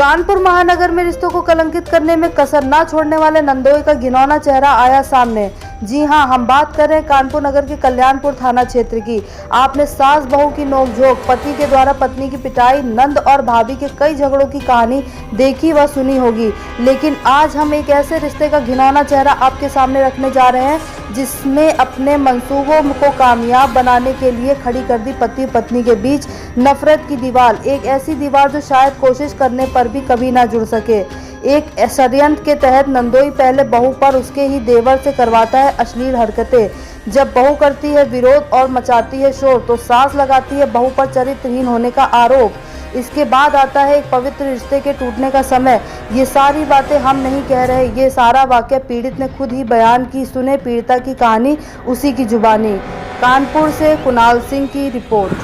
कानपुर महानगर में रिश्तों को कलंकित करने में कसर न छोड़ने वाले नंदोई का घिनौना चेहरा आया सामने। जी हां, हम बात कर रहे हैं कानपुर नगर के कल्याणपुर थाना क्षेत्र की। आपने सास बहू की नोकझोंक, पति के द्वारा पत्नी की पिटाई, नंद और भाभी के कई झगड़ों की कहानी देखी व सुनी होगी, लेकिन आज हम एक ऐसे रिश्ते का घिनौना चेहरा आपके सामने रखने जा रहे हैं जिसने अपने मंसूबों को कामयाब बनाने के लिए खड़ी कर दी पति पत्नी के बीच नफरत की दीवार। एक ऐसी दीवार जो शायद कोशिश करने पर भी कभी ना जुड़ सके। एक षड्यंत्र के तहत नंदोई पहले बहू पर उसके ही देवर से करवाता है अश्लील हरकतें। जब बहू करती है विरोध और मचाती है शोर, तो सास लगाती है बहू पर चरित्रहीन होने का आरोप। इसके बाद आता है एक पवित्र रिश्ते के टूटने का समय। ये सारी बातें हम नहीं कह रहे, ये सारा वाकया पीड़ित ने खुद ही बयान की। सुने पीड़िता की कहानी उसी की जुबानी। कानपुर से कुणाल सिंह की रिपोर्ट।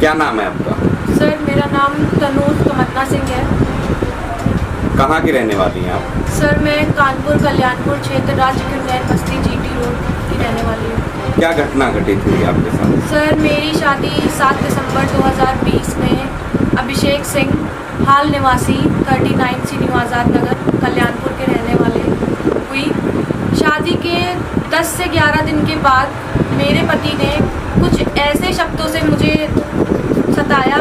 क्या नाम है आपका? सर, मेरा नाम तनूज कमतना सिंह है। कहाँ की रहने वाली हैं आप? सर, मैं कानपुर कल्याणपुर क्षेत्र राज्य की उन्नयन बस्ती जीटी रोड की रहने वाली हूँ। क्या घटना घटित हुई आपके साथ? सर, मेरी शादी 7 दिसंबर 2020 में अभिषेक सिंह, हाल निवासी 39 सीनियर आज़ाद नगर कल्याणपुर के रहने वाले हुई। शादी के 10 से 11 दिन के बाद मेरे पति ने कुछ ऐसे शब्दों से मुझे सताया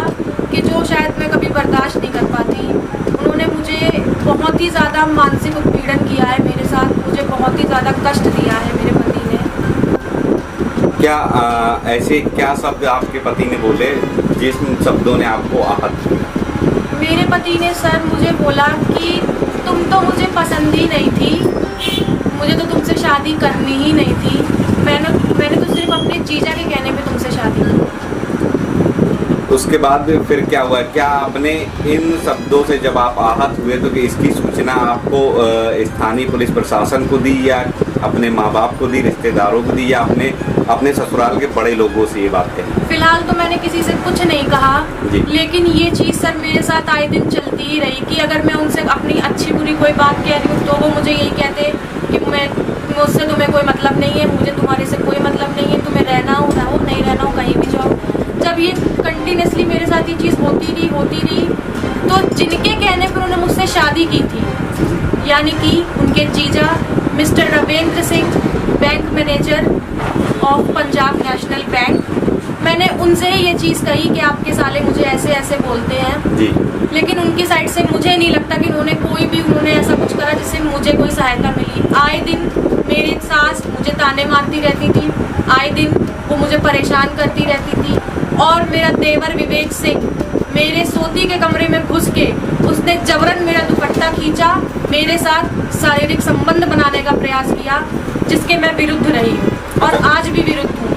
कि जो शायद मैं कभी बर्दाश्त नहीं कर पाती। उन्होंने मुझे बहुत ही ज़्यादा मानसिक उत्पीड़न किया है मेरे साथ, मुझे बहुत ही ज़्यादा कष्ट दिया है मेरे पति ने। क्या ऐसे क्या शब्द आपके पति ने बोले जिन शब्दों ने आपको आहत किया? मेरे पति ने सर मुझे बोला कि तुम तो मुझे पसंद ही नहीं थी, मुझे तो तुमसे शादी करनी ही नहीं थी। मैंने तो सिर्फ अपने जीजा के कहने पे तुमसे शादी की। उसके बाद फिर क्या हुआ? क्या आपने इन शब्दों से जब आप आहत हुए तो कि इसकी सूचना आपको स्थानीय पुलिस प्रशासन को दी, या अपने माँ बाप को दी, रिश्तेदारों को दी, या अपने ससुराल के बड़े लोगों से ये बात कही? फिलहाल तो मैंने किसी से कुछ नहीं कहा, लेकिन ये चीज़ सर मेरे साथ आए दिन चलती ही रही कि अगर मैं उनसे अपनी अच्छी बुरी कोई बात कह रही हूँ तो वो मुझे यही कहते कि मुझसे तुम्हें कोई मतलब नहीं है, मुझे तुम्हारे से कोई मतलब नहीं है, तुम्हें रहना हो रहो, नहीं रहना हो कहीं भी जाओ। जब ये कंटिन्यूसली मेरे साथ ये चीज़ होती रही तो जिनके कहने पर उन्होंने मुझसे शादी की थी, यानी कि उनके जीजा mister Ravindra Singh, bank manager of Punjab national bank, मैंने उनसे ही ये चीज़ कही कि आपके साले मुझे ऐसे ऐसे बोलते हैं जी। लेकिन उनकी साइड से मुझे नहीं लगता कि उन्होंने ऐसा कुछ करा जिससे मुझे कोई सहायता मिली। आए दिन मेरी सास मुझे ताने मारती रहती थी, आए दिन वो मुझे परेशान करती रहती थी, और मेरा देवर विवेक सिंह मेरे सोती के कमरे में घुस के उसने जबरन मेरा दुपट्टा खींचा, मेरे साथ शारीरिक संबंध बनाने का प्रयास किया, जिसके मैं विरुद्ध रही और आज भी विरुद्ध हूँ।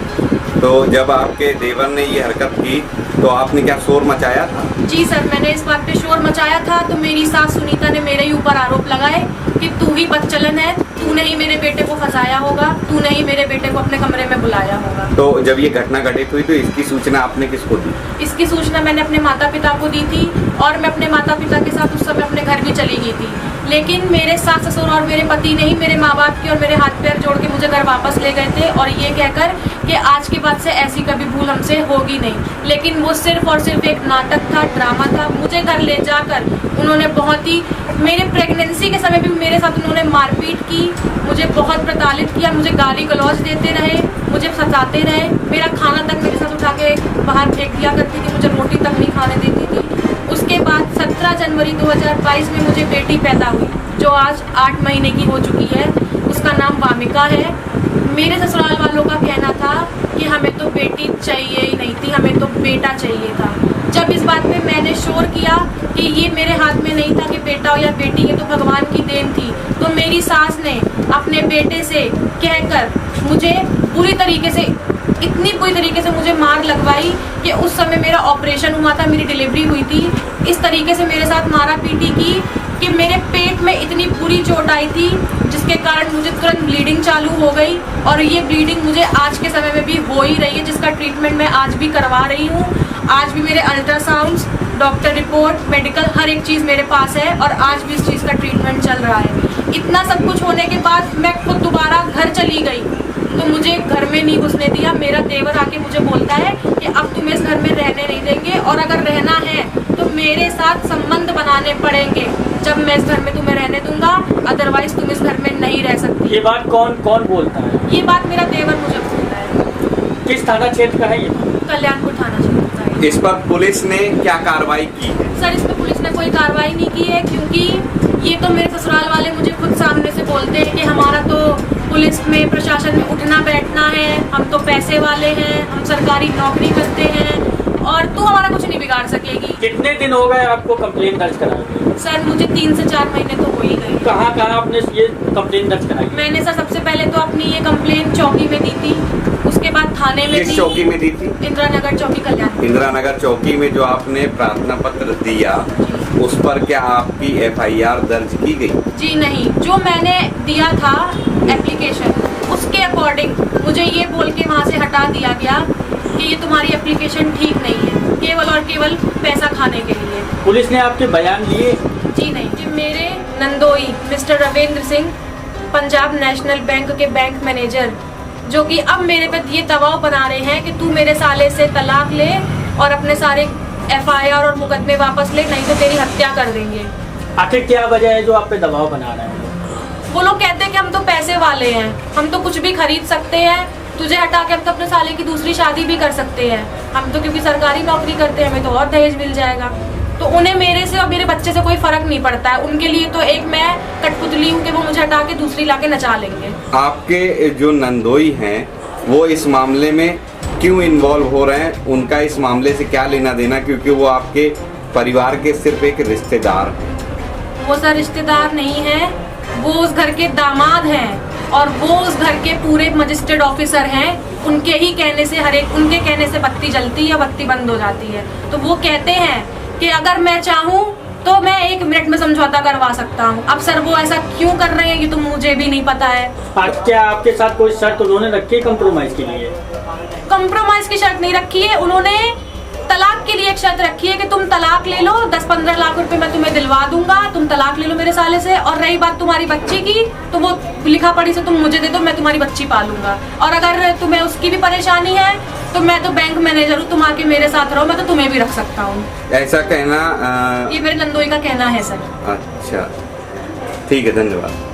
तो जब आपके देवर ने ये हरकत की तो आपने क्या शोर मचाया था? जी सर, मैंने इस बात पे शोर मचाया था। तो मेरी सास सुनीता ने मेरे ही ऊपर आरोप लगाए कि तू ही बदचलन है, तूने ही मेरे बेटे को फंसाया होगा, तूने ही मेरे बेटे को अपने कमरे में बुलाया होगा। तो जब ये घटना घटित हुई तो इसकी सूचना आपने किसको दी? इसकी सूचना मैंने अपने माता पिता को दी थी, और मैं अपने माता पिता के साथ उस समय अपने घर भी चली गई थी। लेकिन मेरे सास ससुर और मेरे पति ने ही मेरे माँ बाप की और मेरे हाथ पैर जोड़ के मुझे घर वापस ले गए थे, और ये कहकर कि आज के बाद से ऐसी कभी भूल हमसे होगी नहीं। लेकिन वो सिर्फ और सिर्फ एक नाटक था, ड्रामा था। मुझे घर ले जाकर उन्होंने बहुत ही, मेरे प्रेगनेंसी के समय भी मेरे साथ उन्होंने मारपीट की, मुझे बहुत प्रताड़ित किया, मुझे गाली गलौज देते रहे, मुझे सताते रहे। मेरा खाना तक मेरे साथ उठा के बाहर फेंक दिया करती थी, मुझे रोटी तक नहीं खाने देती थी। उसके बाद 17 जनवरी 2022 में मुझे बेटी पैदा हुई, जो आज 8 महीने की हो चुकी है। उसका नाम वामिका है। मेरे ससुराल वालों का कहना था कि हमें तो बेटी चाहिए ही नहीं थी, हमें तो बेटा चाहिए था। जब इस बात में मैंने शोर किया कि ये मेरे हाथ में नहीं था कि बेटा हो या बेटी, ये तो भगवान की देन थी, तो मेरी सास ने अपने बेटे से कहकर मुझे इतनी बुरी तरीके से मुझे मार लगवाई कि उस समय मेरा ऑपरेशन हुआ था, मेरी डिलीवरी हुई थी। इस तरीके से मेरे साथ मारा पीटी की कि मेरे पेट में इतनी बुरी चोट आई थी, जिसके कारण मुझे तुरंत ब्लीडिंग चालू हो गई, और ये ब्लीडिंग मुझे आज के समय में भी हो ही रही है, जिसका ट्रीटमेंट मैं आज भी करवा रही हूँ। आज भी मेरे अल्ट्रासाउंड्स, डॉक्टर रिपोर्ट, मेडिकल हर एक चीज़ मेरे पास है, और आज भी इस चीज़ का ट्रीटमेंट चल रहा है। इतना सब कुछ होने के बाद मैं खुद दोबारा घर चली गई, तो मुझे घर में नहीं घुसने दिया। मेरा देवर आके मुझे बोलता है कि अब तुम्हें इस घर में रहने नहीं देंगे, और अगर रहना है तो मेरे साथ संबंध बनाने पड़ेंगे जब मैं इस घर में तुम्हें रहने दूंगा, अदरवाइज तुम इस घर में नहीं रह सकती। ये बात कौन कौन बोलता है? ये बात मेरा देवर मुझे बोलता है। किस थाना क्षेत्र का है ये? कल्याणपुर थाना क्षेत्र का है। इस पर पुलिस ने क्या कार्रवाई की है? सर, इस पर पुलिस ने कोई कार्रवाई नहीं की है, क्योंकि ये तो मेरे ससुराल वाले मुझे खुद सामने से बोलते हैं कि हमारा तो पुलिस में, प्रशासन में उठना बैठना है, हम तो पैसे वाले हैं, हम सरकारी नौकरी करते हैं और तू हमारा कुछ नहीं बिगाड़ सकेगी। कितने दिन हो गए आपको कंप्लेन दर्ज कराए? सर, मुझे 3 से 4 महीने तो हो ही गए। कहाँ कहाँ आपने ये कंप्लेन दर्ज कराई? मैंने सर सबसे पहले तो अपनी ये कंप्लेन चौकी में दी थी, उसके बाद थाने में किस दी। चौकी में दी थी? इंदिरा नगर चौकी, कल्याण। इंदिरा नगर चौकी में जो आपने प्रार्थना पत्र दिया, उस पर क्या आपकी FIR दर्ज की गई? जी नहीं, जो मैंने दिया था एप्लीकेशन, उसके अकॉर्डिंग मुझे ये बोल के वहाँ से हटा दिया गया कि ये तुम्हारी एप्लीकेशन ठीक नहीं है, केवल और केवल पैसा खाने के लिए। पुलिस ने आपके बयान लिए? जी नहीं। जी, मेरे नंदोई mister Ravindra Singh, Punjab national bank के बैंक मैनेजर, जो कि अब मेरे पे ये दबाव बना रहे हैं कि तू मेरे साले से तलाक ले और अपने सारे FIR और मुकदमे वापस ले, नहीं तो तेरी हत्या कर देंगे। आखिर क्या वजह है जो आप पे दबाव बना रहे हैं? वो लोग कहते हैं कि हम तो पैसे वाले हैं, हम तो कुछ भी खरीद सकते हैं, तुझे हटा के हम तो अपने साले की दूसरी शादी भी कर सकते हैं, हम तो क्योंकि सरकारी नौकरी करते हैं, हमें तो और दहेज मिल जाएगा। तो उन्हें मेरे से और मेरे बच्चे से कोई फर्क नहीं पड़ता है, उनके लिए तो एक मैं कठपुतली हूँ कि वो मुझे हटा के दूसरी लाके नचा लेंगे। आपके जो नंदोई हैं वो इस मामले में क्यों इन्वॉल्व हो रहे हैं? उनका इस मामले से क्या लेना देना, क्योंकि वो आपके परिवार के सिर्फ एक रिश्तेदार हैं। वो सर रिश्तेदार नहीं है, वो उस घर के दामाद हैं और वो उस घर के पूरे मजिस्ट्रेट ऑफिसर हैं। उनके ही कहने से उनके कहने से बत्ती जलती है या बत्ती बंद हो जाती है। तो वो कहते हैं कि अगर मैं चाहूँ तो मैं 1 मिनट में समझौता करवा सकता हूँ। अब सर वो ऐसा क्यों कर रहे हैं ये तो मुझे भी नहीं पता है। क्या आपके साथ कोई शर्त उन्होंने रखी है कंप्रोमाइज के लिए? कंप्रोमाइज की शर्त नहीं रखी है, उन्होंने तलाक के लिए एक शर्त रखी है कि तुम तलाक ले लो, 10-15 लाख रुपए मैं तुम्हें दिलवा दूंगा, तुम तलाक ले लो मेरे साले से। और रही बात तुम्हारी बच्ची की, तो वो लिखा पढ़ी से तुम मुझे दे दो, मैं तुम्हारी बच्ची पालूंगा। और अगर तुम्हें उसकी भी परेशानी है तो मैं तो बैंक मैनेजर हूँ, तुम आके मेरे साथ रहो, मैं तो तुम्हें भी रख सकता हूँ। ऐसा कहना ये मेरे नंदोई का कहना है सर। अच्छा, ठीक है, धन्यवाद।